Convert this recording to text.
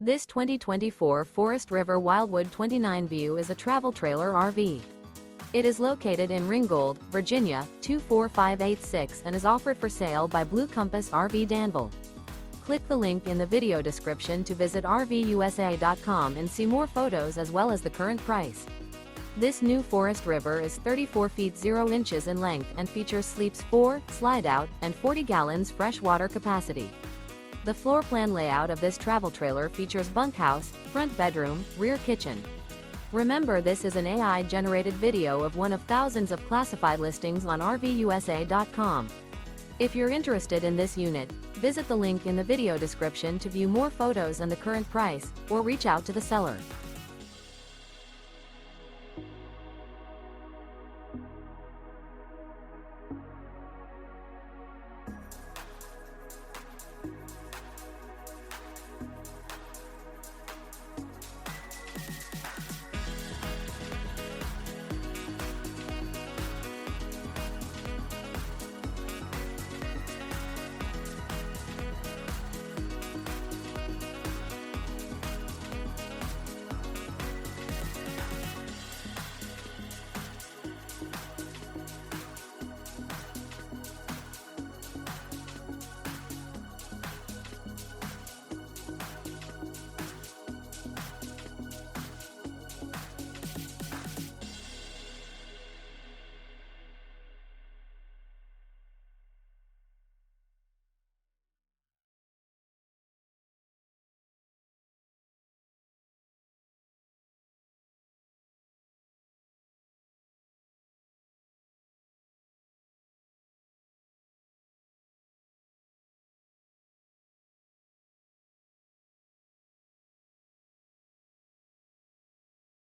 This 2024 Forest River Wildwood 29 View is a travel trailer RV. It is located in Ringgold, Virginia, 24586 and is offered for sale by Blue Compass RV Danville. Click the link in the video description to visit RVUSA.com and see more photos as well as the current price. This new Forest River is 34 feet 0 inches in length and features sleeps 4, slide-out, and 40 gallons fresh water capacity. The floor plan layout of this travel trailer features bunkhouse, front bedroom, rear kitchen. Remember, this is an AI-generated video of one of thousands of classified listings on RVUSA.com. If you're interested in this unit, visit the link in the video description to view more photos and the current price, or reach out to the seller.